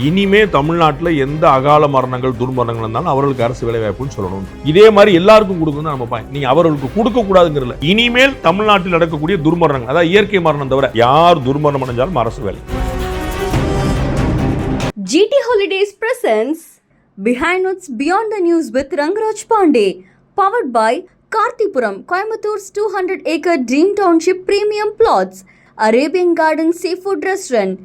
இனிமே தமிழ்நாட்டில் எந்த அகால மரணங்கள் துர்மரணங்கள் இருந்தாலும் அவர்களுக்கு அரசு வேலை வாய்ப்புன்னு சொல்லணும். இதே மாதிரி எல்லாருக்கும் கொடுக்கணும் நம்ம பாயிண்ட். நீங்க அவர்களுக்கு கொடுக்க கூடாதுங்கிறதுல இனிமேல் தமிழ்நாட்டில் நடக்கக்கூடிய துர்மரணங்கள், அதாவது இயற்கை மரணம் தவிர யார் துர்மரணம் அடைஞ்சாலும் அரசு வேலை. GT Holidays presents Behind What's Beyond the News with Rangaraj Pandey, powered by Kartipuram, Coimbator's 200-acre Dream Township Premium Plots, Arabian Garden Seafood Restaurant,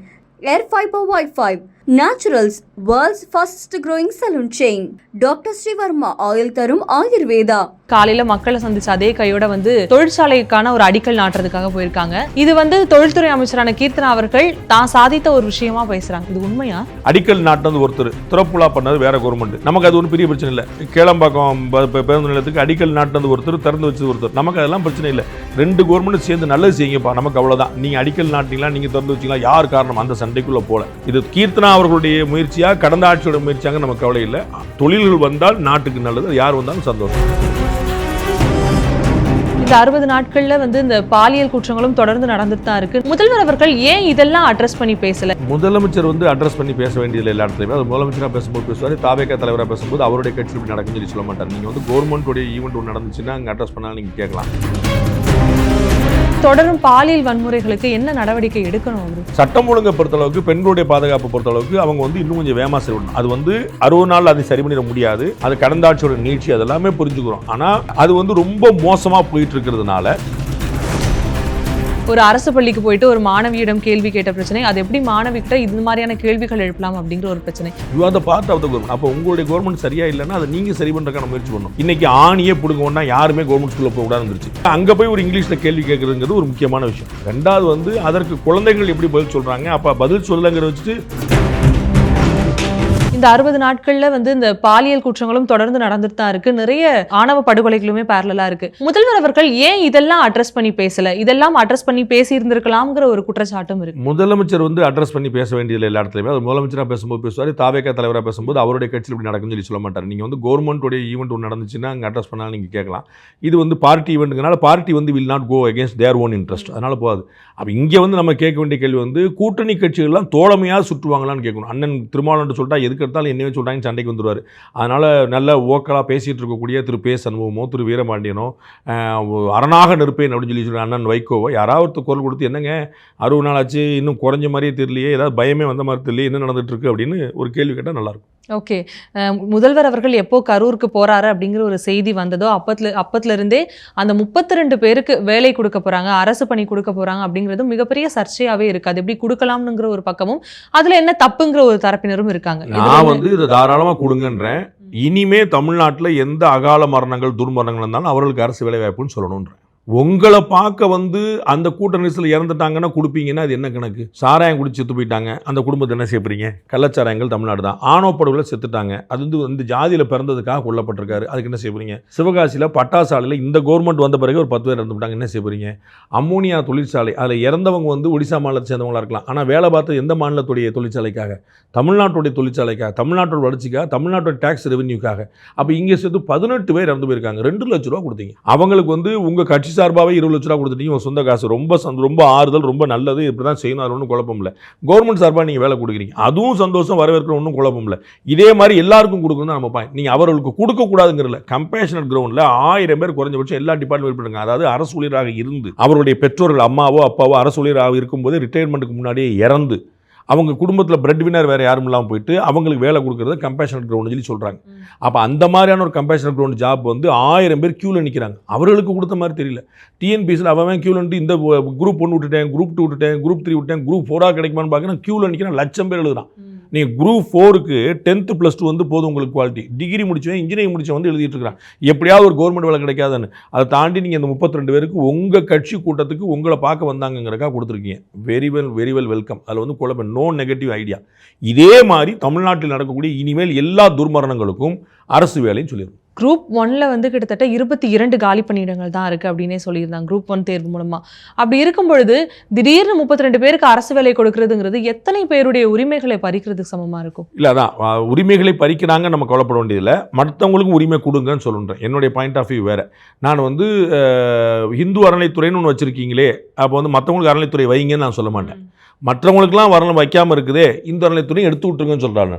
Air Fiber Wi-Fi, Naturals, world's fastest growing salon chain, Dr. Srivarma Oil Tharum Ayurveda. காலையில மக்களை சந்திச்ச அதே கையோட தொழிற்சாலைக்கான ஒரு அடிக்கல் நாட்டுறதுக்காக போயிருக்காங்க. இது தொழில்துறை அமைச்சரான கீர்த்தனா அவர்கள் தான் சாதித்த ஒரு விஷயமா பேசுறாங்க. இது உண்மையா? அடிக்கல் நாட்டினது ஒருத்தர், திறப்புலா பண்ணது வேற கவர்மெண்ட். நமக்கு அது ஒன்றும் பெரிய பிரச்சனை இல்லை. கேளம்பாக்கம் பேருந்து நிலையத்துக்கு அடிக்கல் நாட்டினது ஒருத்தர், திறந்து வச்சது ஒருத்தர். நமக்கு அதெல்லாம் பிரச்சனை இல்லை. ரெண்டு கவர்மெண்ட் சேர்ந்து நல்லது செய்யுங்கப்பா, நமக்கு அவ்வளவுதான். நீங்க அடிக்கல் நாட்டிங்களா, நீங்க திறந்து வச்சீங்களா, யார் காரணம்? அந்த சண்டைக்குள்ள போல. இது கீர்த்தனா அவர்களுடைய முயற்சியா, கடந்த ஆட்சியோட முயற்சியாக நமக்கு கவலை இல்லை. தொழில்கள் வந்தால் நாட்டுக்கு நல்லது, யார் வந்தாலும் சந்தோஷம். இந்த 60 நாட்கள்ல இந்த பாலியல் குற்றங்களும் தொடர்ந்து நடந்துட்டு தான் இருக்கு. முதல்வர் அவர்கள் ஏன் இதெல்லாம் அட்ரஸ் பண்ணி பேசல? முதலமைச்சர் அட்ரஸ் பண்ணி பேச வேண்டியதில்லை எல்லா இடத்துலையுமே. அது முதலமைச்சராக பேசும்போது பேசுவார், தாவேகா தலைவராக பேசும்போது அவருடைய கட்சி இப்படி நடக்குன்னு சொல்லி சொல்ல மாட்டார். நீங்கள் கவர்மெண்ட்டுடைய ஈவெண்ட் ஒன்று நடந்துச்சுன்னா அங்கே அட்ரஸ் பண்ணாலும் நீங்கள் கேட்கலாம். தொடரும் பாலியல் வன்முறைகளுக்கு என்ன நடவடிக்கை எடுக்கணும்? சட்டம் ஒழுங்கை பொறுத்தளவுக்கு, பெண்களுடைய பாதுகாப்பு பொறுத்தளவுக்கு அவங்க இன்னும் கொஞ்சம் வேகமாக செய்யணும். அது 60 நாள் அதை சரி பண்ணிட முடியாது. அது கடந்த ஆட்சியோட நீட்சி, அதெல்லாமே புரிஞ்சுக்கிறோம். ஆனால் அது ரொம்ப மோசமாக போயிட்டு இருக்கிறதுனால ஒரு அரசு பள்ளிக்கு போயிட்டு ஒரு மாணவியிடம் கேள்வி கேட்ட பிரச்சனை, அது எப்படி மாணவிகிட்ட இந்த மாதிரியான கேள்விகள் எழுப்பலாம் அப்படிங்கிற ஒரு பிரச்சனை. You are the part of the government. அப்போ உங்களுடைய கவர்மெண்ட் சரியா இல்லைன்னா அதை நீங்க சரி பண்றதுக்கான முயற்சி பண்ணணும். இன்னைக்கு ஆணியே பிடுங்கன்னா யாருமே கவர்மெண்ட் ஸ்கூல்ல போக கூடாது இருந்துச்சு. அங்க போய் ஒரு இங்கிலீஷ்ல கேள்வி கேட்கறதுங்கிறது ஒரு முக்கியமான விஷயம். ரெண்டாவது அதற்கு குழந்தைகள் எப்படி பதில் சொல்றாங்க, அப்ப பதில் சொல்லலங்கிற வச்சுட்டு இந்த 60 நாட்கள்ல இந்த பாலியல் குற்றங்களும் தொடர்ந்து நடந்துட்டு தான் இருக்கு. நிறைய ஆணவ படுகொலைகளுமே பேரலா இருக்கு. முதல்வர் அவர்கள் ஏன் இதெல்லாம் அட்ரஸ் பண்ணி பேசல? இதெல்லாம் அட்ரஸ் பண்ணி பேசி இருந்திருக்கலாம்ங்கிற ஒரு குற்றச்சாட்டும் இருக்கு. முதலமைச்சர் அட்ரஸ் பண்ணி பேச வேண்டியதில்லை எல்லா இடத்துலையுமே. அது முதலமைச்சராக பேசும்போது பேசுவார், தாவேகா தலைவராக பேசும்போது அவருடைய கட்சியில் இப்படி நடக்குன்னு சொல்லி சொல்ல மாட்டார். நீங்கள் கவர்மெண்ட்டுடைய ஈவெண்ட் ஒன்று நடந்துச்சுன்னா அங்கே அட்ரஸ் பண்ணாலும் நீங்கள் கேட்கலாம். இது பார்ட்டி ஈவெண்ட்டுனால party will not go against their own interest. அதனால போகாது. அப்போ இங்கே நம்ம கேட்க வேண்டிய கேள்வி கூட்டணி கட்சிகள்லாம் தோழமையாக சுற்றுவாங்களான்னு கேட்கணும். அண்ணன் திருமாவளவன் சொல்லிட்டா எதுக்கு எடுத்தாலும் என்னவே சொல்கிறாங்க, சண்டைக்கு வந்துடுவார். அதனால் நல்ல ஓக்கலாக பேசிகிட்டு இருக்கக்கூடிய திரு பே சண்முகமோ, திரு வீரபாண்டியனோ, அரணாக நிற்பேன் அப்படின்னு சொல்லி அண்ணன் வைகோவோ யாராவது குரல் கொடுத்து என்னங்க 60 நாள் ஆச்சு, இன்னும் குறைஞ்ச மாதிரியே தெரியலையே, ஏதாவது பயமே வந்த மாதிரி தெரியலையே, என்ன நடந்துட்டு இருக்கு அப்படின்னு ஒரு கேள்வி கேட்டால் நல்லாயிருக்கும். ஓகே, முதல்வர் அவர்கள் எப்போ கரூருக்கு போறாரு அப்படிங்கிற ஒரு செய்தி வந்ததோ அப்பத்துல இருந்தே அந்த 32 பேருக்கு வேலை கொடுக்க போறாங்க, அரசு பணி கொடுக்க போறாங்க அப்படிங்கிறது மிகப்பெரிய சர்ச்சையாவே இருக்கு. அது எப்படி கொடுக்கலாம்ங்கிற ஒரு பக்கமும், அதுல என்ன தப்புங்கிற ஒரு தரப்பினரும் இருக்காங்க. நான் இதை தாராளமா கொடுங்கன்றேன். இனிமே தமிழ்நாட்டில் எந்த அகால மரணங்கள் துர்மரணங்கள் இருந்தாலும் அவர்களுக்கு அரசு வேலை வாய்ப்புன்னு சொல்லணும்ன்றேன். உங்களை பார்க்க அந்த கூட்ட நெரிசலில் இறந்துட்டாங்கன்னா கொடுப்பீங்கன்னா அது என்ன கணக்கு? சாராயம் குடிச்சு செத்து போயிட்டாங்க, அந்த குடும்பத்தை என்ன செய்யப்படுறீங்க? கள்ளச்சாராயங்கள் தமிழ்நாடு தான். ஆணவப்படுவில் செத்துட்டாங்க, அது இந்த ஜாதியில் பிறந்ததுக்காக கொல்லப்பட்டிருக்காரு, அதுக்கு என்ன செய்யப்படுறீங்க? சிவகாசியில் பட்டாசாலையில் இந்த கவர்மெண்ட் வந்த பிறகு ஒரு 10 பேர் இறந்து போட்டாங்க, என்ன செய்யப்படுறீங்க? அம்மோனியா தொழிற்சாலை, அதில் இறந்தவங்க ஒடிசா மாநிலத்தை சேர்ந்தவங்களா இருக்கலாம், ஆனால் வேலை பார்த்தது எந்த மாநிலத்துடைய தொழிற்சாலைக்காக? தமிழ்நாட்டுடைய தொழிற்சாலைக்காக, தமிழ்நாட்டோட வளர்ச்சிக்காக, தமிழ்நாட்டோட டேக்ஸ் ரெவன்யூக்காக. அப்போ இங்கே சேர்த்து 18 பேர் இறந்து போயிருக்காங்க. 2 லட்ச ரூபா கொடுத்தீங்க அவங்களுக்கு. உங்கள் கட்சி சார்பாகவே 20 லட்ச ரூபா கொடுத்துட்டீங்க. சொந்த காசு, ரொம்ப ஆறுதல், ரொம்ப நல்லது, இப்படி தான் செய்யணும், அது ஒன்றும் குழப்பம் இல்லை. கவர்மெண்ட் சார்பாக நீங்கள் வேலை கொடுக்குறீங்க, அதுவும் சந்தோஷம், வரவேற்கிற ஒன்றும் குழப்பம் இல்லை. இதே மாதிரி எல்லாருக்கும் கொடுக்கணும் நம்ம பாயிண்ட். நீங்கள் அவர்களுக்கு கொடுக்கக்கூடாதுங்கிறல கம்பேஷனட் கிரவுண்டில் 1000 பேர் குறைஞ்சபட்சம் எல்லா டிபார்ட்மெண்ட் பண்ணுங்க. அதாவது அரசு ஊழியராக இருந்து அவருடைய பெற்றோர்கள் அம்மாவோ அப்பாவோ அரசு ஊழியராக இருக்கும்போது ரிட்டையர்மெண்ட்டுக்கு முன்னாடியே இறந்து அவங்க குடும்பத்தில் பிரெட் வினர் வேறு யாரும் இல்லாமல் போயிட்டு அவங்களுக்கு வேலை கொடுக்குறது கம்பேஷனட் கிரவுண்ட் சொல்லி சொல்கிறாங்க. அப்போ அந்த மாதிரியான ஒரு கம்பேஷனட் கிரவுண்ட் ஜாப் 1000 பேர் க்யூவில் நிற்கிறாங்க. அவர்களுக்கு கொடுத்த மாதிரி தெரியல. டிஎன்பிஎஸ்சியில் அவன் க்யூவில் நின்று இந்த குரூப் 1 விட்டுட்டேன், குரூப் 2 விட்டுட்டேன், குரூப் 3 விட்டேன், குரூப் 4 கிடைக்குமான்னு பார்க்குறேன். க்யூவில் நிற்கிறேன், 1,00,000 பேர் எழுதுறான். நீங்கள் குரூப் 4க்கு 10th +2 போதும் உங்களுக்கு குவாலிட்டி. டிகிரி முடிச்சவன், இன்ஜினியரிங் முடிச்சவன் எழுதிட்டு இருக்கிறான். எப்படியாவது ஒரு கவர்மெண்ட் வேலை கிடைக்காதுன்னு. அதை தாண்டி நீங்கள் இந்த 32 பேருக்கு உங்கள் கட்சி கூட்டத்துக்கு உங்களை பார்க்க வந்தாங்கிறக்காக கொடுத்துருக்கீங்க. Very well welcome. அதில் குழப்பம், நோ நெகட்டிவ் ஐடியா. இதே மாதிரி தமிழ்நாட்டில் நடக்கக்கூடிய இனிமேல் எல்லா துர்மரணங்களுக்கும் அரசு வேலைன்னு சொல்லிடுவோம். குரூப் 1ல கிட்டத்தட்ட 22 காலி பணியிடங்கள் தான் இருக்குது அப்படின்னே சொல்லியிருந்தாங்க குரூப் 1 தேர்வு மூலமாக. அப்படி இருக்கும் பொழுது திடீர்னு 32 பேருக்கு அரசு வேலை கொடுக்கறதுங்கிறது எத்தனை பேருடைய உரிமைகளை பறிக்கிறதுக்கு சமமாக இருக்கும்? இல்லை, அதான் உரிமைகளை பறிக்கிறாங்க, நம்ம கவலைப்பட வேண்டியதில்லை. மற்றவங்களுக்கும் உரிமை கொடுங்கன்னு சொல்லுன்றேன். என்னுடைய பாயிண்ட் ஆஃப் வியூ வேறு. நான் இந்து அறநிலைத்துறைன்னு ஒன்று வச்சுருக்கீங்களே, அப்போ மற்றவங்களுக்கு அறநிலைத்துறை வைங்கன்னு நான் சொல்ல மாட்டேன். மற்றவங்களுக்குலாம் வரணும் வைக்காமல் இருக்குதே இந்த அறநிலையத்துறையும் எடுத்து விட்டுருங்கன்னு சொல்கிறாங்க.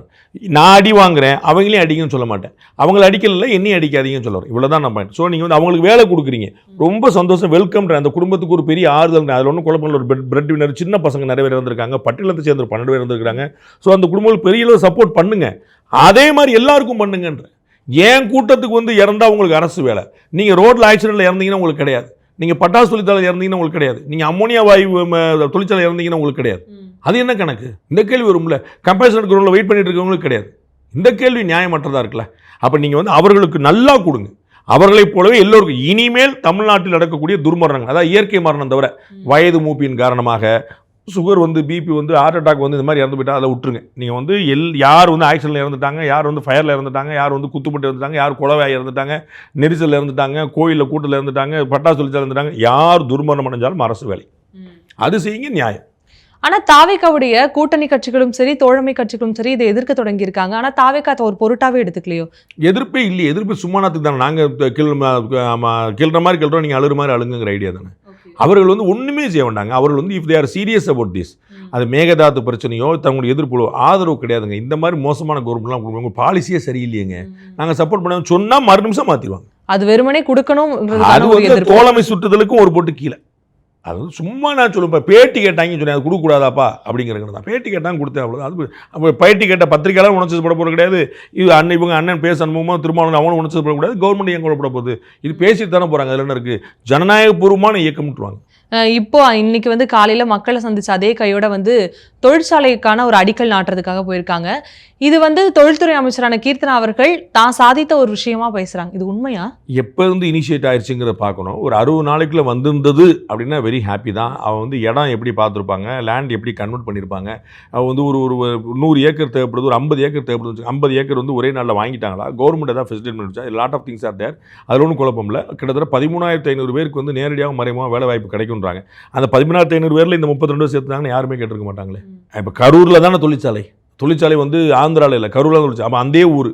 நான் அடி வாங்குறேன், அவங்களையும் அடிங்கன்னு சொல்ல மாட்டேன். அவங்கள அடிக்கல, என்னையும் அடிக்காதீங்கன்னு சொல்லுவார். இவ்வளோ தான் நான் பாயிண்ட். ஸோ நீங்கள் வந்து அவங்களுக்கு வேலை கொடுக்குறீங்க, ரொம்ப சந்தோஷம், வெல்கம்ன்ற அந்த குடும்பத்துக்கு ஒரு பெரிய ஆறுதல். அதில் ஒன்றும் குழப்பம். ஒரு பிரெட் வினர் சின்ன பசங்க நிறைய பேர் வந்திருக்காங்க, பட்டியலத்தை சேர்ந்து 12 பேர் வந்திருக்காங்க. ஸோ அந்த குடும்பங்களுக்கு பெரிய அளவு சப்போர்ட் பண்ணுங்க. அதே மாதிரி எல்லாருக்கும் பண்ணுங்கன்ற. ஏன் கூட்டத்துக்கு வந்து இறந்தா உங்களுக்கு அரசு வேலை, நீங்கள் ரோட்டில் ஆக்சிடென்ட்டில் இறந்தீங்கன்னா உங்களுக்கு கிடையாது, நீங்கள் பட்டாசு தொழிற்சாலை இறந்தீங்கன்னா உங்களுக்கு கிடையாது, நீங்கள் அம்மோனியா வாயு தொழிற்சாலை இறந்தீங்கன்னா உங்களுக்கு கிடையாது. அது என்ன கணக்கு? இந்த கேள்வி வரும்ல. கம்பேஷனட் கிரௌண்டில் வெயிட் பண்ணிட்டு இருக்கவங்களுக்கு கிடையாது. இந்த கேள்வி நியாயமற்றதாக இருக்குல்ல. அப்போ நீங்கள் வந்து அவர்களுக்கு நல்லா கொடுங்க. அவர்களைப் போலவே எல்லோருக்கும் இனிமேல் தமிழ்நாட்டில் நடக்கக்கூடிய துர்மரணங்கள், அதாவது இயற்கை மரணம் தவிர வயது மூப்பின் காரணமாக சுகர் வந்து பிபி வந்து ஹார்ட் அட்டாக் வந்து இந்த மாதிரி இறந்து போயிட்டா அதை விட்டுருங்க. நீங்கள் வந்து யார் வந்து ஆக்சிடென்ட்டில் இறந்துட்டாங்க, யார் வந்து ஃபயரில் இறந்துட்டாங்க, யார் வந்து குத்துப்பட்டு இறந்துட்டாங்க, யார் குலவாய் இறந்துட்டாங்க, நெரிசலில் இறந்துட்டாங்க, கோயிலில் கூட்டத்தில் இறந்துட்டாங்க, பட்டாசு தொழிற்சாலை இறந்துட்டாங்க, யார் துர்மரணம் அடைஞ்சாலும் அரசு வேலை அது செய்யுங்க, நியாயம். ஆனா தாவேக்காவுடைய கூட்டணி கட்சிகளும் சரி, தோழமை கட்சிகளும் சரி இதை எதிர்க்க தொடங்கி இருக்காங்க. ஆனா தாவேக்கா ஒரு பொருட்டாவே எடுத்துக்கலையோ? எதிர்ப்பே இல்லையே. எதிர்ப்பு சும்மானத்துக்கு தானே. நாங்கள் கிள்ற மாதிரி கிள்றோம், நீங்கள் அழுகிற மாதிரி அழுங்குங்கிற ஐடியா தானே. அவர்கள் வந்து ஒன்றுமே செய்ய வேண்டாங்க. அவர்கள் வந்து if they are serious about this, அது மேகதாத்து பிரச்சனையோ தங்களுடைய எதிர்ப்பு ஆதரவு கிடையாதுங்க. இந்த மாதிரி மோசமான கவர்மெண்ட்லாம் கொடுக்குறாங்க, பாலிசியே சரியில்லையேங்க, நாங்கள் சப்போர்ட் பண்ண சொன்னால் மறு நிமிஷம் மாற்றிடுவாங்க. அது வெறுமனே கொடுக்கணும். அது வந்து தோழமை சுற்றுதலுக்கும் ஒரு போட்டு கீழே. அது வந்து சும்மா நான் சொல்லுவேன், பேட்டி கேட்டாங்கன்னு சொன்னேன், அது கொடுக்கக்கூடாதாப்பா அப்படிங்கிறது தான். பேட்டி கேட்டாங்க கொடுத்தேன், அவ்வளோ. அது அப்போ பேட்டி கேட்ட பத்திரிக்கையாளர் உணர்ச்சி பட போகிறது கிடையாது. இது இவங்க அண்ணன் பேச அனுபவமாக திருமாவளவன் அவனும் உணர்ச்சி படக்கூடாது. கவர்மெண்ட் ஏன் கொள்ளப்பட போகுது? இது பேசிட்டு தானே போகிறாங்க. அதில் என்ன இருக்குது? ஜனநாயகபூர்வமான இயக்கம்ட்டுருவாங்க. இப்போ இன்னைக்கு வந்து காலையில் மக்களை சந்திச்ச அதே கையோட வந்து தொழிற்சாலைக்கான ஒரு அடிக்கல் நாட்டுறதுக்காக போயிருக்காங்க. இது வந்து தொழில்துறை அமைச்சரான கீர்த்தனா அவர்கள் தான் சாதித்த ஒரு விஷயமா பேசுகிறாங்க. இது உண்மையா? எப்போ வந்து இனிஷியேட் ஆயிடுச்சுங்கிறத பார்க்கணும். ஒரு 60 நாளைக்குள்ள வந்திருந்தது அப்படின்னா வெரி ஹாப்பி தான். அவன் வந்து இடம் எப்படி பார்த்துருப்பாங்க, லேண்ட் எப்படி கன்வெர்ட் பண்ணியிருப்பாங்க, அவன் வந்து ஒரு 100 ஏக்கர் தேவைப்படுது, ஒரு 50 ஏக்கர் தேவைப்படுது. 50 ஏக்கர் வந்து ஒரே நாளில் வாங்கிட்டாங்களா? கவர்மெண்ட் ஏதாவது ஃபெசிலிட்டி பண்ணிச்சா? Lot of things are there. அதில் ஒன்றும் குழப்பம் இல்லை. கிட்டத்தட்ட 13,500 பேருக்கு வந்து நேரடியாக மறைமுகமாக வேலை வாய்ப்பு கிடைக்கும்ன்றாங்க. அந்த 13,500 பேரில் இந்த 32 சேர்த்துனாங்கன்னு யாருமே கேட்டிருக்க மாட்டாங்களே. இப்போ கரூரில் தானே தொழிற்சாலை வந்து ஆந்திராவில் இல்லை, கரூரில் தொழிற்சாலை. அப்போ அந்த ஊர்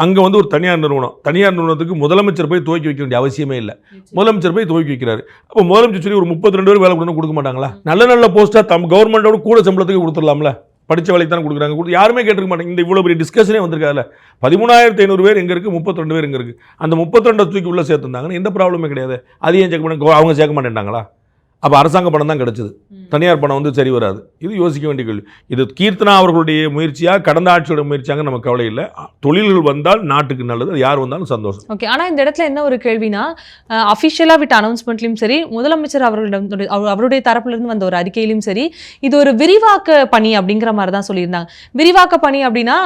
அங்கே வந்து ஒரு தனியார் நிறுவனத்துக்கு முதலமைச்சர் போய் துவக்கி வைக்க வேண்டிய அவசியமே இல்லை. முதலமைச்சர் போய் துவக்கி வைக்கிறாரு. அப்போ முதலமைச்சர் சொல்லி ஒரு 32 பேர் வேலை கொடுக்க மாட்டாங்களா? நல்ல போஸ்ட்டாக கவர்மெண்டோட கூட சம்பளத்துக்கு கொடுத்துடலாம்ல. படித்த வேலைக்கு தானே கொடுக்குறாங்க. யாருமே கேட்டிருக்க மாட்டாங்க. இந்த இவ்வளோ பெரிய டிஸ்கஷனே வந்திருக்காதுல்ல. 13,500 பேர் எங்கே இருக்குது, 32 பேர் எங்கே இருக்குது? அந்த 32 தூக்கி உள்ளே சேர்த்துருந்தாங்கன்னு எந்த ப்ராப்ளமே கிடையாது. அது ஏன் சேர்க்க மாட்டாங்க? அவங்க சேர்க்க மாட்டேன்ட்டாங்களா? அப்போ அரசாங்க பணம் தான் கிடச்சிது, தனியார் பணம் வந்து சரி வராது. இது யோசிக்க வேண்டிய கேள்வி. இது கீர்த்தனா அவர்களுடைய முயற்சியாக, கடந்த ஆட்சியோட முயற்சியாக நமக்கு கவலை இல்லை. தொழில்கள் வந்தால் நாட்டுக்கு நல்லது, அது யார் வந்தாலும் சந்தோஷம். ஓகே. ஆனால் இந்த இடத்துல என்ன ஒரு கேள்வினா, அஃபிஷியலாக விட்ட அனௌன்ஸ்மெண்ட்லையும் சரி, முதலமைச்சர் அவருடைய தரப்புலேருந்து வந்த ஒரு அறிக்கையிலும் சரி, இது ஒரு விரிவாக்க பணி அப்படிங்கிற மாதிரி தான் சொல்லியிருந்தாங்க. விரிவாக்க பணி அப்படின்னா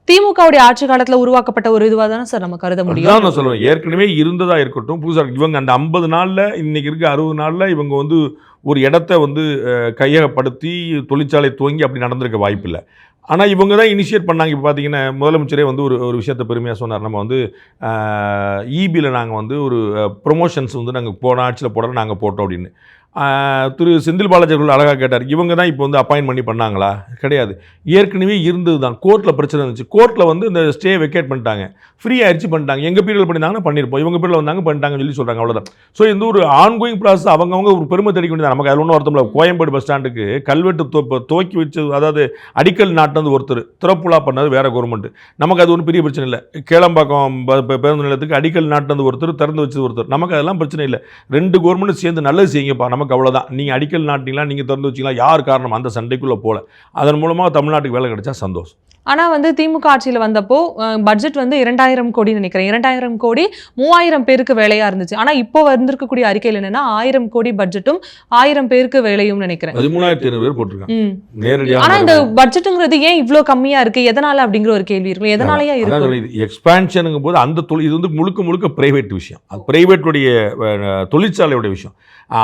திமுகவுடைய ஆட்சி காலத்தில் உருவாக்கப்பட்ட ஒரு இதுவாக தானே சார் நம்ம கருத முடியும்? நான் சொல்லுவேன், ஏற்கனவே இருந்ததா இருக்கட்டும், புதுசாக இவங்க அந்த 50 நாளில் இன்னைக்கு இருக்க 60 நாளில் இவங்க வந்து ஒரு இடத்த வந்து கையகப்படுத்தி தொழிற்சாலை துவங்கி அப்படி நடந்திருக்க வாய்ப்பில்லை. ஆனால் இவங்க தான் இனிஷியேட் பண்ணாங்க. இப்போ பார்த்தீங்கன்னா முதலமைச்சரே வந்து ஒரு விஷயத்தை பெருமையாக சொன்னார். நம்ம வந்து இபியில் நாங்கள் வந்து ஒரு ப்ரொமோஷன்ஸ் வந்து நாங்கள் போன ஆட்சியில் போடலாம், நாங்கள் போட்டோம் அப்படின்னு. திரு செந்தில் பாலாஜி அவர்கள் அழகாக கேட்டார், இவங்க தான் இப்போ வந்து அப்பாயின்ட் பண்ணி பண்ணாங்களா? கிடையாது, ஏற்கனவே இருந்தது தான். கோர்ட்டில் பிரச்சனை இருந்துச்சு, கோர்ட்டில் வந்து இந்த ஸ்டே வெக்கேட் பண்ணிட்டாங்க, ஃப்ரீ ஆயிடுச்சு பண்ணிட்டாங்க. எங்கள் பீரியடில் பண்ணியிருந்தாங்கன்னா பண்ணியிருப்போம், இவங்க பீரியடில் வந்தாங்க பண்ணிட்டாங்கன்னு சொல்லி சொல்கிறாங்க, அவ்வளோதான். ஸோ இந்த ஒரு ஆன்கோயிங் ப்ராசஸ். அவங்கவுங்க ஒரு பெருமை தெரிவிக்க வேண்டியது. நமக்கு அதில் ஒன்றும் அர்த்தம் இல்லை. கோயம்பேடு பஸ் ஸ்டாண்டுக்கு கல்வெட்டு துவக்கி வச்சு, அதாவது அடிக்கல் நாட்டினது ஒருத்தர், திறப்புலா பண்ணது வேறு கவர்மெண்ட். நமக்கு அது ஒன்றும் பெரிய பிரச்சனை இல்லை. கேளம்பாக்கம் பேருந்து நிலையத்துக்கு அடிக்கல் நாட்டினது ஒருத்தர், திறந்து வச்சது ஒருத்தர். நமக்கு அதெல்லாம் பிரச்சனை இல்லை. 2 கவர்மெண்ட் சேர்ந்து நல்லது செய்யுங்கப்பா, நமக்கு அவ்வளோதான். நீங்கள் அடிக்கல் நாட்டிங்களா, நீங்கள் திறந்து வச்சிங்களா, யார் காரணம்? அந்த சண்டைக்குள்ளே போல. அதன் மூலமாக தமிழ்நாட்டுக்கு வேலை கிடைச்சா சந்தோஷம். ஆனால் வந்து திமுக ஆட்சியில் வந்தப்போ பட்ஜெட் வந்து 2,000 கோடி நினைக்கிறேன். 2,000 கோடி 3,000 பேருக்கு வேலையாக இருந்துச்சு. ஆனால் இப்போ வந்திருக்கக்கூடிய அறிக்கையில் என்னன்னா 1,000 கோடி பட்ஜெட்டும் 1,000 பேருக்கு வேலையும் நினைக்கிறேன். 13,500 பேர் போட்டிருக்காங்க. ஆனால் இந்த பட்ஜெட்டுங்கிறது ஏன் இவ்வளோ கம்மியாக இருக்குது, எதனால் அப்படிங்கிற ஒரு கேள்வி இருக்கும். எதனாலயா இருக்கு? எக்ஸ்பான்ஷனுங்கும் போது அந்த இது வந்து முழுக்க பிரைவேட் விஷயம். அது பிரைவேட்டுடைய தொழிற்சாலையோட விஷயம்.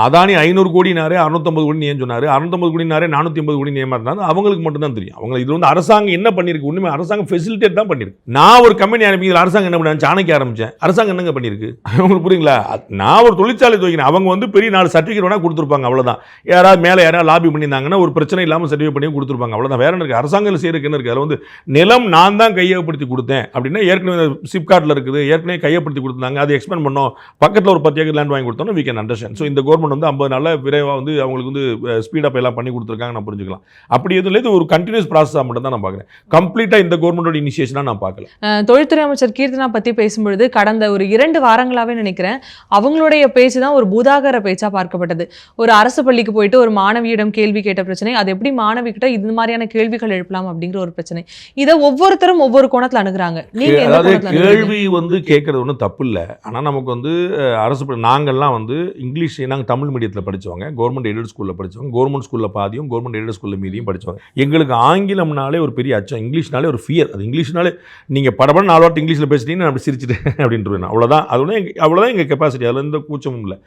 அதானி 500 கோடினாரே 650 கோடி ஏன் சொன்னார், 650 கோடினாரே 450 கோடி ஏமாறினாரு, அவங்களுக்கு மட்டும்தான் தெரியும். அவங்க இது வந்து அரசாங்கம் என்ன பண்ணி பண்ணியிருக்கு? ஒன்றுமே அரசாங்கம் ஃபெசிலிட்டேட் தான் பண்ணியிருக்கு. நான் ஒரு கம்பெனி ஆரம்பிக்கிறேன், அரசாங்கம் என்ன பண்ண சாணக்கிய ஆரம்பித்தேன், அரசாங்கம் என்னங்க பண்ணியிருக்கு? உங்களுக்கு புரியுங்களா? நான் ஒரு தொழிற்சாலை துவைக்கிறேன், அவங்க வந்து பெரிய 4 சர்டிஃபிகேட் வேணால் கொடுத்துருப்பாங்க, அவ்வளோதான். யாராவது மேலே யாராவது லாபி பண்ணியிருந்தாங்கன்னா ஒரு பிரச்சனை இல்லாமல் சர்டிஃபிகேட் பண்ணி கொடுத்துருப்பாங்க, அவ்வளோதான். வேற என்ன இருக்குது? அரசாங்கம் செய்யறதுக்கு என்ன இருக்குது? அதில் வந்து நிலம் நான் தான் கையகப்படுத்தி கொடுத்தேன் அப்படின்னா ஏற்கனவே சிப்கார்ட்டில் இருக்குது, ஏற்கனவே கையப்படுத்தி கொடுத்தாங்க, அது எக்ஸ்பெண்ட் பண்ணோம், பக்கத்தில் ஒரு 10 ஏக்கர் லேண்ட் வாங்கி கொடுத்தோம்னா we can understand. ஸோ இந்த கவர்மெண்ட் வந்து 50 நாளில் விரைவாக வந்து அவங்களுக்கு வந்து ஸ்பீடப் எல்லாம் பண்ணி கொடுத்துருக்காங்க, நான் புரிஞ்சுக்கலாம். அப்படி எதுவும் இது ஒரு கண்டினியூஸ் ப்ராசஸாக மட்டும் தான் நான் பார்க்குறேன். கம்ப்ளீட்டாக இந்த கவர்மெண்டோட இனிஷியேஷனாக நான் பார்க்கல. தொழில்துறை அமைச்சர் கீர்த்தனா பற்றி பேசும்பொழுது கடந்த ஒரு 2 வாரங்களாகவே நினைக்கிறேன் அவங்களுடைய பேச்சு தான் ஒரு பூதாகர பேச்சாக பார்க்கப்பட்டது. ஒரு அரசு பள்ளிக்கு போயிட்டு ஒரு மாணவியிடம் கேள்வி கேட்ட பிரச்சனை, அது எப்படி மாணவி கிட்ட இந்த மாதிரியான கேள்விகள் எழுப்பலாம் அப்படிங்கிற ஒரு பிரச்சனை. இதை ஒவ்வொருத்தரும் ஒவ்வொரு கோணத்தில் அணுகுறாங்க. நீங்க எந்த கோணத்துல அணுகுறீங்க? கேள்வி வந்து கேட்கறது ஒன்றும் தப்பு இல்லை. ஆனால் நமக்கு வந்து அரசு நாங்கள்லாம் வந்து இங்கிலீஷ், நாங்கள் தமிழ் மீடியத்தில் படித்தவங்க, கவர்மெண்ட் எய்டட் ஸ்கூலில் படித்தவங்க, கவர்மெண்ட் ஸ்கூலில் பாதியும் கவர்மெண்ட் எய்டட் ஸ்கூலில் மீதியும் படித்தவங்க. எங்களுக்கு ஆங்கிலம்னாலே ஒரு பெரிய அச்சம், இங்கிலீஷ்னாலே ஒரு ஃபியர். அது இங்கிலீஷ்னாலே நீங்கள் படப்பட 4 வார்த்தை இங்கிலீஷில் பேசிட்டீங்கன்னா நான் அப்படி சிரிச்சிட்டேன் அப்படின்ட்டு அவ்வளோதான். அவ்வளோதான் எங்கள் கெப்பாசிட்டி, அதில் எந்த கூச்சமும் இல்லை.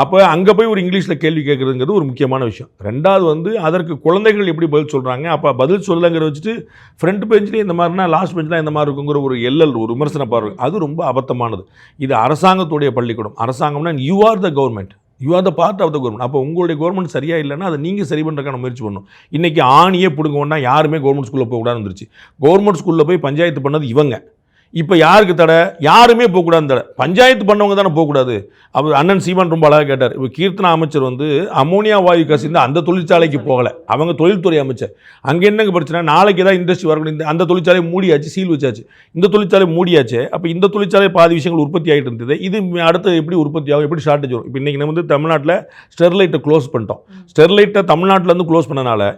அப்போ அங்கே போய் ஒரு இங்கிலீஷில் கேள்வி கேட்குறதுங்கிறது ஒரு முக்கியமான விஷயம். ரெண்டாவது வந்து அதற்கு குழந்தைகள் எப்படி பதில் சொல்கிறாங்க, அப்போ பதில் சொல்லங்கிறத வச்சுட்டு ஃப்ரண்ட் பெஞ்சிலே இந்த மாதிரினா லாஸ்ட் பெஞ்சில் இந்த மாதிரி இருக்குங்கிற ஒரு ஒரு விமர்சன பார்வை, அது ரொம்ப அபத்தமானது. இது அரசாங்கத்துடைய பள்ளிக்கூடம். அரசாங்கம்னா you are the government, you are the part of the government. அப்போ உங்களுடைய கவர்மெண்ட் சரியாக இல்லைன்னா அதை நீங்கள் சரி பண்ணுறதுக்கான முயற்சி பண்ணணும். இன்றைக்கி ஆணியே பிடுங்கோன்னா யாருமே கவர்மெண்ட் ஸ்கூலில் போகக்கூடாதுன்னு வந்துருச்சு. கவர்மெண்ட் ஸ்கூலில் போய் பஞ்சாயத்து பண்ணது இவங்க. இப்போ யாருக்கு தடை? யாருமே போகக்கூடாதுன்னு தடை. பஞ்சாயத்து பண்ணவங்க தானே போகக்கூடாது. அவர் அண்ணன் சீமான் ரொம்ப அழகாக கேட்டார். இப்போ கீர்த்தனா அமைச்சர் வந்து அமோனியா வாயு கசிந்து அந்த தொழிற்சாலைக்கு போகலை, அவங்க தொழில்துறை அமைச்சர். அங்கே என்னங்க பிரச்சனை? நாளைக்கு ஏதாவது இண்டஸ்ட்ரி வரணும், அந்த தொழிற்சாலை மூடியாச்சு, சீல் வச்சாச்சு. இந்த தொழிற்சாலை மூடியாச்சு. அப்போ இந்த தொழிற்சாலை பாதி விஷயங்கள் உற்பத்தி ஆகிட்டு இருந்தது. இது அடுத்து எப்படி உற்பத்தி ஆகும், எப்படி ஷார்ட்டேஜ் வரும்? இப்போ இன்றைக்கி நம்ம வந்து தமிழ்நாட்டில் ஸ்டெர்லைட்டை க்ளோஸ் பண்ணிட்டோம். ஸ்டெர்லைட்டை தமிழ்நாட்டிலேருந்து க்ளோஸ் பண்ணனால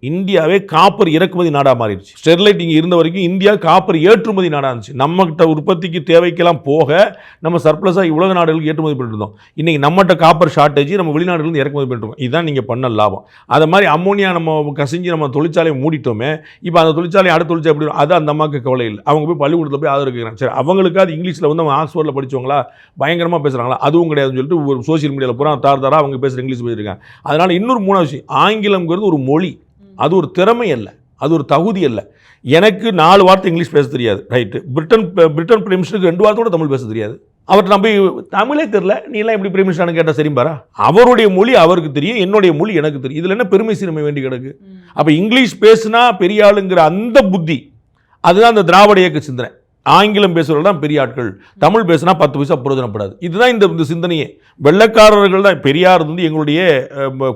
இந்தியாவே காப்பர் இறக்குமதி நாடாக மாறிடுச்சு. ஸ்டெர்லைட் இங்கே இருந்த வரைக்கும் இந்தியா காப்பர் ஏற்றுமதி நாடாக இருந்துச்சு. நம்மகிட்ட உற்பத்திக்கு தேவைக்கெல்லாம் போக நம்ம சர்ப்ளஸாக உலக நாடுகளுக்கு ஏற்றுமதி பண்ணிட்டு இருந்தோம். இன்றைக்கி நம்மகிட்ட காப்பர் ஷார்ட்டேஜ், நம்ம வெளிநாடுகளுக்கு இறக்குமதி பண்ணிருக்கோம். இதுதான் நீங்கள் பண்ண லாபம். அதை மாதிரி அம்மோனியா நம்ம கசிஞ்சு நம்ம தொழிற்சாலையை மூடிட்டோமே. இப்போ அந்த தொழிற்சாலை அடுத்த தொழிற்சாலை எப்படி அது அந்த அம்மாவுக்கு கவலை இல்லை. அவங்க போய் பள்ளிக்கூடத்தில் போய் ஆதரவு கேட்குறாங்க. சரி, அவங்களுக்கு அது இங்கிலீஷில் வந்து அவங்க ஆக்ஸ்ஃபோர்டில் படித்தவங்களா பயங்கரமாக பேசுகிறாங்களா? அதுவும் கிடையாதுன்னு சொல்லிட்டு ஒரு சோசியல் மீடியாவில் பூரா தாரா அவங்க பேசுகிற இங்கிலீஷ் பேசியிருக்காங்க. அதனால் இன்னொரு 3வது விஷயம், ஆங்கிலம்ங்கிறது ஒரு மொழி, அது ஒரு திறமை அல்ல, அது ஒரு தகுதி அல்ல. எனக்கு 4 வார்த்தை இங்கிலீஷ் பேச தெரியாது, ரைட்டு. பிரிட்டன் பிரைம் மினிஸ்டருக்கு 2 வார்த்தை கூட தமிழ் பேச தெரியாது. அவர்கிட்ட நம்பி தமிழே தெரியல, நீ எல்லாம் எப்படி பிரைம் மினிஸ்டர்னு கேட்டால் சரிம்பாரா? அவருடைய மொழி அவருக்கு தெரியும், என்னுடைய மொழி எனக்கு தெரியும். இதில் என்ன பெருமை சிறுமை வேண்டி கிடக்கு? அப்போ இங்கிலீஷ் பேசுனா பெரிய ஆளுங்கிற அந்த புத்தி, அதுதான் அந்த திராவிட இயக்க சிந்தனை. ஆங்கிலம் பேசுகிறவர்கள் தான் பெரிய ஆட்கள், தமிழ் பேசுனா 10 பைசா பிரயோஜனப்படாது. இதுதான் இந்த சிந்தனையே. வெள்ளைக்காரர்கள் தான். பெரியார் வந்து எங்களுடைய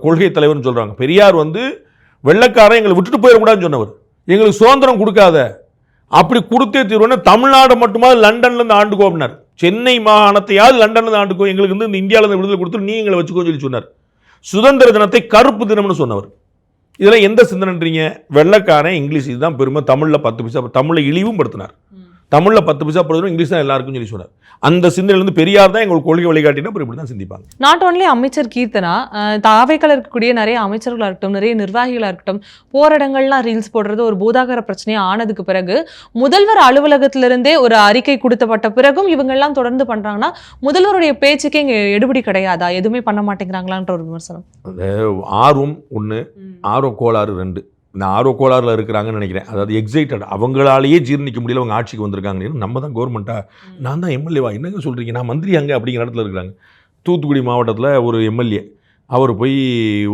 கொள்கை தலைவர்னு சொல்கிறாங்க. பெரியார் வந்து வெள்ளைக்காரன் எங்களை விட்டுட்டு போயிடக்கூடாதுன்னு சொன்னவர். எங்களுக்கு சுதந்திரம் கொடுக்காத, அப்படி கொடுத்தே தீர்வுன்னா தமிழ்நாடு மட்டுமா லண்டன்லேருந்து ஆண்டுக்கோ அப்படின்னார். சென்னை மாகாணத்தையாவது லண்டன்லேருந்து ஆண்டுக்கோ, எங்களுக்கு வந்து இந்த இந்தியாவிலேருந்து விடுதலை கொடுத்து நீ எங்களை வச்சுக்கோன்னு சொல்லி சொன்னார். சுதந்திர தினத்தை கருப்பு தினம்னு சொன்னவர். இதெல்லாம் எந்த சிந்தனைன்றீங்க? வெள்ளைக்காரன் இங்கிலீஷ் இதுதான் பெருமை, தமிழில் 10 பைசா, தமிழை இழிவும் படுத்தினார். தமிழில் 10 பைசா பிரயோஜனம், இங்கிலீஷ் தான் எல்லாருக்கும் சொல்லி சொன்னார். அந்த சிந்தனையிலிருந்து பெரியார் தான் எங்களுக்கு கொள்கை வழிகாட்டினா அப்புறம் இப்படி தான் சிந்திப்பாங்க. நாட் ஓன்லி அமைச்சர் கீர்த்தனா, தாவேக்கால இருக்கக்கூடிய நிறைய அமைச்சர்களாக இருக்கட்டும், நிறைய நிர்வாகிகளாக இருக்கட்டும், போராட்டங்கள்லாம் ரீல்ஸ் போடுறது ஒரு பூதாகர பிரச்சனையாக ஆனதுக்கு பிறகு முதல்வர் அலுவலகத்திலிருந்தே ஒரு அறிக்கை கொடுத்தப்பட்ட பிறகும் இவங்கெல்லாம் தொடர்ந்து பண்ணுறாங்கன்னா முதல்வருடைய பேச்சுக்கே இங்கே எடுபடி கிடையாதா? எதுவுமே பண்ண மாட்டேங்கிறாங்களான்ற ஒரு விமர்சனம். ஆர்வம் 1, ஆர்வ கோளாறு 2. இந்த ஆர்வ கோளாறில் இருக்கிறாங்கன்னு நினைக்கிறேன். அதாவது எக்ஸைட்டட், அவங்களாலேயே ஜீர்ணிக்க முடியல, அவங்க ஆட்சிக்கு வந்திருக்காங்க. நம்ம தான் கவர்மெண்ட்டா, நான் தான் எம்எல்ஏவா, என்னங்க சொல்கிறீங்க, நான் மந்திரி அங்கே அப்படிங்கிற இடத்துல இருக்கிறாங்க. தூத்துக்குடி மாவட்டத்தில் ஒரு எம்எல்ஏ, அவர் போய்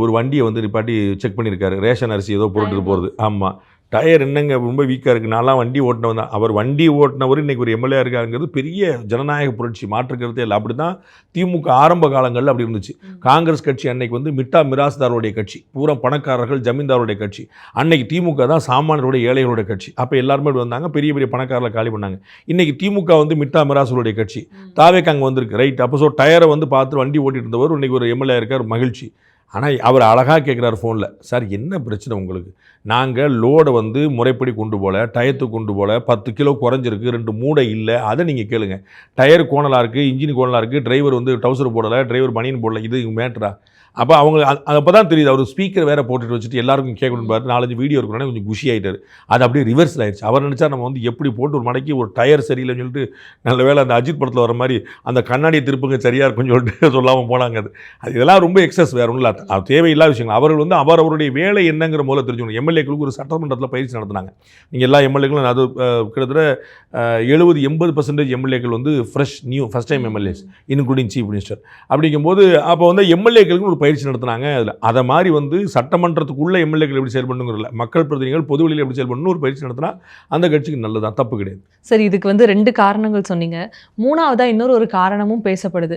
ஒரு வண்டியை வந்து நிப்பாட்டி செக் பண்ணியிருக்காரு, ரேஷன் அரிசி ஏதோ போட்டுட்டு போகிறது. ஆமாம், டயர் என்னங்க ரொம்ப வீக்காக இருக்குது, நான்லாம் வண்டி ஓட்டினவன் தான். அவர் வண்டி ஓட்டினவர் இன்றைக்கி ஒரு எம்எல்ஏ இருக்காருங்கிறது பெரிய ஜனநாயக புரட்சி, மாற்றுக்கிறதே இல்லை. அப்படி தான் திமுக ஆரம்ப காலங்களில் அப்படி இருந்துச்சு. காங்கிரஸ் கட்சி அன்னைக்கு வந்து மிராஸ்தாருடைய கட்சி, பூரா பணக்காரர்கள் ஜமீன்தாருடைய கட்சி. அன்னைக்கு திமுக தான் சாமானியருடைய ஏழைகளுடைய கட்சி. அப்போ எல்லாருமே இப்படி வந்தாங்க, பெரிய பெரிய பணக்காரர்களை காலி பண்ணாங்க. இன்றைக்கி திமுக வந்து மிராசுடைய கட்சி, தாவேக்கு அங்கே வந்திருக்கு, ரைட். அப்போ டயரை வந்து பார்த்து வண்டி ஓட்டிட்டு இருந்தவர் இன்றைக்கி ஒரு எம்எல்ஏ இருக்கார், மகிழ்ச்சி. ஆனால் அவர் அழகாக கேட்குறாரு ஃபோனில், சார் என்ன பிரச்சனை உங்களுக்கு? நாங்கள் லோடை வந்து முறைப்படி கொண்டு போகல, டயத்துக்கு கொண்டு போகல, 10 கிலோ குறைஞ்சிருக்கு, 2 மூடை இல்லை, அதை நீங்கள் கேளுங்க. டயர் கோணலாக இருக்குது, இன்ஜின் கோணலாக இருக்குது, டிரைவர் வந்து டவுசர் போடலை, டிரைவர் பனியன் போடலை, இது மேட்ரா? அப்போ அவங்க அப்போ தான் தெரியுது, அவர் ஸ்பீக்கர் வேறு போட்டுட்டு வச்சுட்டு எல்லாருக்கும் கேட்கணும்னு பார்த்து 4-5 வீடியோ இருக்கணும்னா கொஞ்சம் குஷி ஆகிட்டார். அது அப்படியே ரிவர்ஸில் ஆயிடுச்சு. அவர் நினச்சா நம்ம வந்து எப்படி போட்டு ஒரு மடக்கி ஒரு டயர் சரியில்லைன்னு சொல்லிட்டு, நல்ல வேளை அந்த அஜித் படத்தில் வர மாதிரி அந்த கண்ணாடியை திருப்புங்க சரியாக இருக்குன்னு சொல்லிட்டு சொல்லாமல் போனாங்க. அது இதெல்லாம் ரொம்ப எக்ஸஸ், வேறு ஒன்றும் இல்லை, அது தேவையில்லாத விஷயங்கள். அவர்கள் வந்து அவருடைய வேலை என்னங்கிற மூலம் தெரிஞ்சுக்கணும். எம்எல்ஏக்களுக்கு ஒரு சட்டமன்றத்தில் பயிற்சி நடத்தினாங்க. நீங்கள் எல்லா எம்எல்ஏக்களும் அது கிட்டத்தட்ட 70-80% எம்எல்ஏக்கள் வந்து first time MLAs including chief minister. அப்படிங்கும்போது அப்போ வந்து எம்எல்ஏக்களுக்கு ஒரு பயிற்சி நடத்தினாங்க. அதில் அதை மாதிரி வந்து சட்டமன்றத்துக்குள்ள எம்எல்ஏக்கள் எப்படி செயல்படுங்கிறதில்ல, மக்கள் பிரதிநிதிகள் பொது வெளியில் எப்படி செயல்படணும் ஒரு பயிற்சி நடத்தினா அந்த கட்சிக்கு நல்லதான், தப்பு கிடையாது. சரி, இதுக்கு வந்து 2 காரணங்கள் சொன்னீங்க. 3வதா இன்னொரு காரணமும் பேசப்படுது.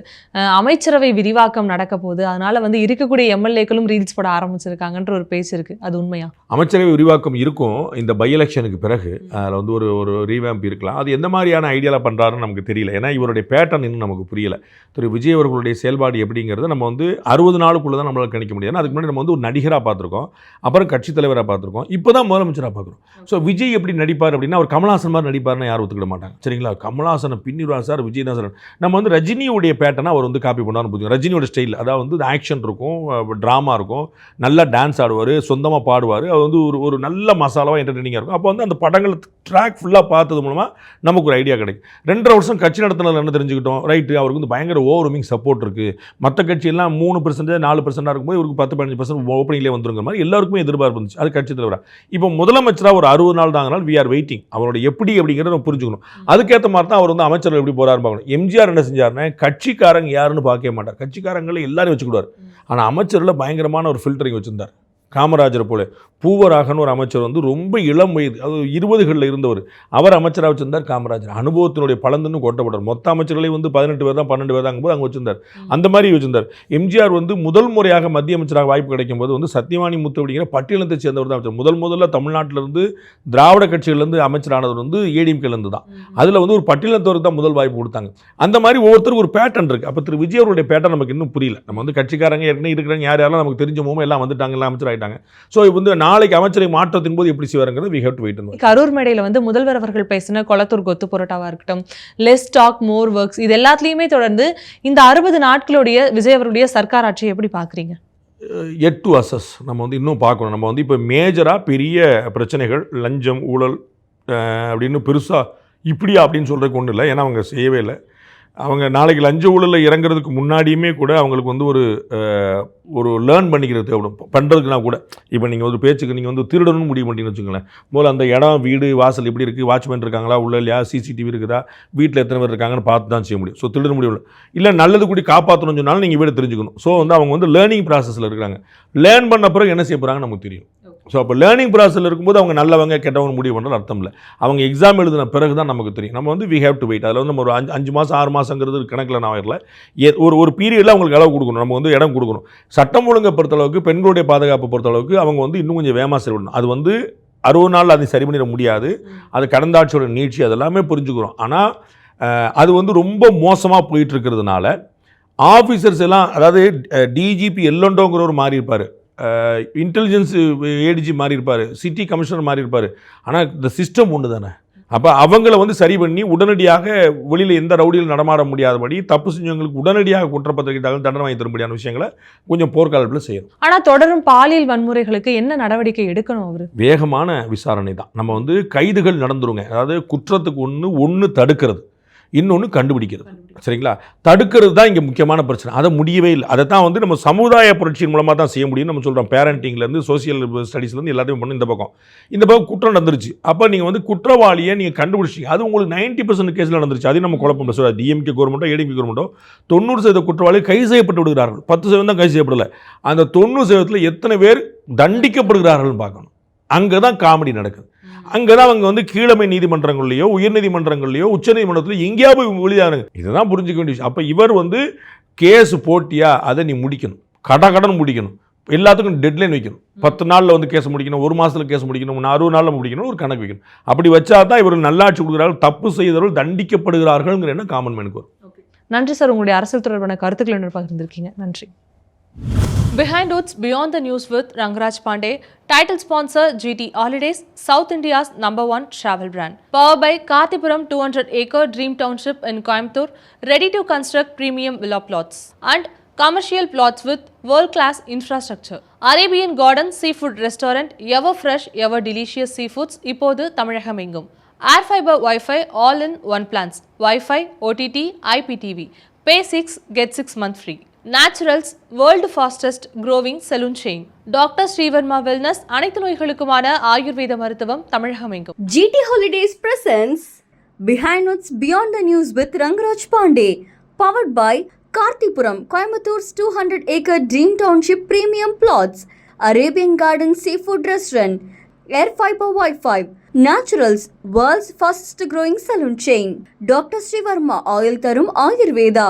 அமைச்சரவை விரிவாக்கம் நடக்க போகுது, அதனால வந்து இருக்கக்கூடிய எம்எல்ஏக்களும் ரீல்ஸ் போட ஆரம்பிச்சிருக்காங்கன்ற ஒரு பேச்சு இருக்கு. அது உண்மையா? அமைச்சரவை விரிவாக்கம் இருக்கும் இந்த பை எலெக்ஷனுக்கு பிறகு. அதில் வந்து ஒரு ரீவேம்ப் இருக்கலாம். அது எந்த மாதிரியான ஐடியாவில் பண்ணுறாருன்னு நமக்கு தெரியல. ஏன்னா இவருடைய பேட்டர்ன் இன்னும் நமக்கு புரியல. திரு விஜய் அவர்களுடைய செயல்பாடு எப்படிங்கிறத நம்ம வந்து 60 நாளுக்குள்ளே தான் நம்மளால் கணிக்க முடியாது. அதுக்கு முன்னாடி நம்ம வந்து ஒரு நடிகராக பார்த்துருக்கோம், அப்புறம் கட்சித் தலைவராக பார்த்துருக்கோம், இப்போ தான் முதலமைச்சராக பார்க்குறோம். ஸோ விஜய் எப்படி நடிப்பார் அப்படின்னா, அவர் கமல்ஹாசன் மாதிரி நடிப்பார்னு யாரும் ஒத்துக்கிட மாட்டாங்க. சரிங்களா? கமல்ஹாசனை பின்னிடுவார் சார், விஜய் தான் சார். நம்ம வந்து ரஜினியுடைய பேட்டர்னை அவர் வந்து காப்பி பண்ணான்னு புரியும். ரஜினியோட ஸ்டைல், அதாவது வந்து ஆக்ஷன் இருக்கும், ட்ராமா இருக்கும், நல்லா டான்ஸ் ஆடுவார், சொந்தமாக பாடுவார். அது வந்து ஒரு நல்ல மசாலாவாக என்டர்டெய்னிங்காக இருக்கும். அப்போ வந்து அந்த படங்களை ட்ராக் ஃபுல்லாக பார்த்தது மூலமாக நமக்கு ஒரு ஐடியா கிடைக்கும். 2.5 வருஷம் கட்சி நடத்தினதில் என்ன தெரிஞ்சுக்கிட்டோம், ரைட்டு அவருக்கு வந்து பயங்கர ஓவர்வீமிங் சப்போர்ட் இருக்குது. மற்ற கட்சியெல்லாம் 3% 4% இருக்கும்போது இவருக்கு 10-15% ஓப்பனிங்லேயே வந்துருங்க மாதிரி எல்லாருக்குமே எதிர்பார்ப்பு இருந்துச்சு. அது கட்சி தலைவராக. இப்போ முதலமைச்சராக ஒரு 60 நாள் தாங்கனால் வி ஆர் வெயிட்டிங். அவரோட எப்படி அப்படிங்கிறத நம்ம புரிஞ்சுக்கணும். அதுக்கேற்ற மாதிரி தான் அவர் வந்து அமைச்சர்கள் எப்படி போகிறாருன்னு பார்க்கணும். எம்ஜிஆர் என்ன செஞ்சாருன்னா, கட்சிக்காரங்க யாருன்னு பார்க்கவே மாட்டார், கட்சிக்காரங்களை எல்லாரும் வச்சுக்கிடுவார். ஆனால் அமைச்சரில் பயங்கரமான ஒரு ஃபில்டரிங் வச்சுருந்தார். காமராஜர் போல பூவராகன்னு ஒரு அமைச்சர் வந்து ரொம்ப இளம் வயது, அது 20களில் இருந்தவர், அவர் அமைச்சராக வச்சிருந்தார். காமராஜர் அனுபவத்தினுடைய பலந்துன்னு கொட்டப்பட்டார். மொத்த அமைச்சர்களை வந்து 18 பேர் தான் 12 பேர் தான் போது அங்கே வச்சிருந்தார். அந்த மாதிரி வச்சிருந்தார். எம்ஜிஆர் வந்து முதல் முறையாக மத்திய அமைச்சராக வாய்ப்பு கிடைக்கும் போது வந்து சத்தியவாணி முத்து அப்படிங்கிற பட்டியலத்தை சேர்ந்தவர் தான் அமைச்சர். முதல்ல தமிழ்நாட்டிலிருந்து திராவிட கட்சியிலேருந்து அமைச்சரானவர் வந்து ஏடிஎம்கேலேருந்து தான். அதில் வந்து ஒரு பட்டியலத்தவருக்கு தான் முதல் வாய்ப்பு கொடுத்தாங்க. அந்த மாதிரி ஒவ்வொருத்தருக்கு ஒரு பேட்டர்ன் இருக்குது. அப்போ திரு விஜய் அவருடைய பேட்டர்ன் நமக்கு இன்னும் புரியல. நம்ம வந்து கட்சிக்காரங்க ஏற்கனவே இருக்கிறாங்க, யாரெல்லாம் நமக்கு தெரிஞ்ச மூலம் எல்லாம் வந்துட்டாங்க, எல்லாம் அமைச்சர் ஆகிட்டாங்க. ஸோ இப்போ வந்து நாளைக்கு அமைச்சரை மாற்றத்தின் போது எப்படி செய்வாருங்கிறது we have to wait and watch. Karur மேடையில் வந்து முதல்வர் அவர்கள் பேசின கொளத்தூர் கொத்து புரோட்டாவாக இருக்கட்டும், லெஸ் டாக் மோர் ஒர்க்ஸ், இது எல்லாத்துலேயுமே தொடர்ந்து இந்த 60 நாட்களுடைய விஜய் அவருடைய சர்க்கார் ஆட்சியை எப்படி பார்க்குறீங்க? yet to assess. நம்ம வந்து இன்னும் பார்க்கணும். நம்ம வந்து இப்போ மேஜராக பெரிய பிரச்சனைகள், லஞ்சம் ஊழல் அப்படின்னு பெருசாக இப்படியா அப்படின்னு சொல்கிறதுக்கு ஒன்றும் இல்லை. ஏன்னா அவங்க செய்யவே இல்லை. அவங்க நாளைக்கு லஞ்ச ஊழலில் இறங்குறதுக்கு முன்னாடியுமே கூட அவங்களுக்கு வந்து ஒரு லேர்ன் பண்ணிக்கிறது தேவைப்படும் பண்ணுறதுக்குனா கூட. இப்போ நீங்கள் ஒரு பேச்சுக்கு நீங்கள் வந்து திருடணும்னு முடிவு பண்ணிங்கன்னு வச்சுக்கோங்களேன். முதல்ல அந்த இடம் வீடு வாசல் எப்படி இருக்குது, வாட்ச்மேன் இருக்காங்களா உள்ள இல்லையா, சிசிடிவி இருக்குதா, வீட்டில் எத்தனை பேர் இருக்காங்கன்னு பார்த்து தான் செய்ய முடியும். ஸோ திருட முடியும். இல்லை நல்லது கூடி காப்பாற்றணும்னு சொன்னாலும் நீங்கள் வீடு தெரிஞ்சுக்கணும். ஸோ வந்து அவங்க வந்து லேர்னிங் ப்ராசஸில் இருக்கிறாங்க. லேர்ன் பண்ண பிறகு என்ன செய்ய போகிறாங்கன்னு நமக்கு தெரியும். ஸோ அப்போ லேர்னிங் ப்ராசஸில் இருக்கும்போது அவங்க நல்லவங்க கெட்டவங்க முடிவு பண்ணுறது அர்த்தம் இல்லை. அவங்க எக்ஸாம் எழுதின பிறகு தான் நமக்கு தெரியும். நம்ம வந்து வி ஹேவ் டு வெயிட். அதில் வந்து நம்ம ஒரு 5 மாதம் 6 மாதங்கிறது கணக்கில் நான் வரல. ஒரு பீரியடில் அவங்களுக்கு அளவு கொடுக்கணும், நம்ம வந்து இடம் கொடுக்கணும். சட்டம் ஒழுங்கை பொறுத்தளவுக்கு, பெண்களுடைய பாதுகாப்பை பொறுத்தளவுக்கு அவங்க வந்து இன்னும் கொஞ்சம் வேகமாக செயல்படணும். அது வந்து 60 நாள் அதை சரி பண்ணிட முடியாது. அது கடந்த ஆட்சியோட நீட்சி, அதெல்லாமே புரிஞ்சுக்கிறோம். ஆனால் அது வந்து ரொம்ப மோசமாக போயிட்டு இருக்கிறதுனால ஆஃபீஸர்ஸ் எல்லாம், அதாவது டிஜிபி எல்லோண்டோங்கிறவர் மாறி இருப்பார், இன்டெலிஜென்ஸ் ஏடிஜி மாறி இருப்பார், சிட்டி கமிஷனர் மாறி இருப்பார். ஆனால் இந்த சிஸ்டம் ஒன்று தானே. அப்போ அவங்கள வந்து சரி பண்ணி உடனடியாக வெளியில் எந்த ரவுடியில் நடமாட முடியாதபடி தப்பு செஞ்சவங்களுக்கு உடனடியாக குற்றப்பத்திரிகை தாக்கல் தண்டனை வாங்கி தரும்படியான விஷயங்களை கொஞ்சம் போர்க்காலத்தில் செய்யணும். ஆனால் தொடரும் பாலியல் வன்முறைகளுக்கு என்ன நடவடிக்கை எடுக்கணும்? அவர் வேகமான விசாரணை தான். நம்ம வந்து கைதுகள் நடந்துருங்க. அதாவது குற்றத்துக்கு ஒன்று தடுக்கிறது, இன்னொன்று கண்டுபிடிக்கிறது. சரிங்களா? தடுக்கிறது தான் இங்கே முக்கியமான பிரச்சனை. அதை முடியவே இல்லை. அதை தான் வந்து நம்ம சமுதாய புரட்சியின் மூலமாக தான் செய்ய முடியும். நம்ம சொல்கிறோம் பேரண்டிங்லேருந்து சோசியல் ஸ்டடீஸ்லேருந்து எல்லாத்தையும் பண்ணணும். இந்த பக்கம் குற்றம் நடந்துருச்சு. அப்போ நீங்கள் வந்து குற்றவாளியை நீங்கள் கண்டுபிடிச்சிங்க. அது உங்களுக்கு 90% கேஸில் நடந்துருச்சு. அதையும் நம்ம குழப்பம் சொல்ல, டிஎம்கே கவர்மெண்ட்டோ ஏடிஎம்கே கவர்மெண்ட்டோ 90% குற்றவாளி கைது செய்யப்பட்டு விடுகிறார்கள். 10% தான் கைது செய்யப்படலை. அந்த 90%ல் எத்தனை பேர் தண்டிக்கப்படுகிறார்கள் பார்க்கணும். அங்கே தான் காமெடி நடக்குது. அங்கே தான் அவங்க வந்து கீழமை நீதிமன்றங்கள்லையோ உயர்நீதிமன்றங்கள்லையோ உச்சநீதிமன்றத்திலையோ எங்கேயாவது வெளியானுங்க. இதுதான் புரிஞ்சுக்க வேண்டிய விஷயம். அப்போ இவர் வந்து கேஸ் போட்டியா, அதை நீ முடிக்கணும், கடன் முடிக்கணும், எல்லாத்துக்கும் டெட்லைன் வைக்கணும். 10 நாளில் வந்து கேஸ் முடிக்கணும், 1 மாதத்தில் கேஸ் முடிக்கணும், 60 நாளில் முடிக்கணும், ஒரு கணக்கு வைக்கணும். அப்படி வச்சா தான் இவர்கள் நல்லாட்சி கொடுக்குறார்கள், தப்பு செய்தவர்கள் தண்டிக்கப்படுகிறார்கள்ங்கிற என்ன காமன் மேனுக்கு வரும். நன்றி சார், உங்களுடைய அரசியல் தொடர்பான கருத்துக்களை என்ன பகிர்ந்திருக்கீங்க. நன்றி. Behind Roots Beyond the News with Rangaraj Pandey. Title sponsor GT Holidays, South India's #1 travel brand. Powered by Karthipuram 200-acre Dream Township in Coimbatore, ready to construct premium villa plots and commercial plots with world class infrastructure. Arabian Garden Seafood Restaurant, ever fresh, ever delicious seafoods, இப்போது தமிழகம் எங்கும். Air Fiber Wi-Fi all in one plans. Wi-Fi, OTT, IPTV. Pay 6, get 6 month free. Naturals, world fastest growing saloon chain. Doctor Sreevarma wellness, அனைத்து நோய்களுக்குமான ஆயுர்வேத மருத்துவம் தமிழகம் எங்கும். GT Holidays presents Behind What's Beyond the News with Rangaraj Pandey, powered by Kartipuram, Coimbator's 200-acre Dream Township premium plots, Arabian Garden Seafood Restaurant, Air Fiber Wi-Fi, Naturals, world's fastest growing saloon chain, Dr. Srivarma Oil Tarum Ayurveda.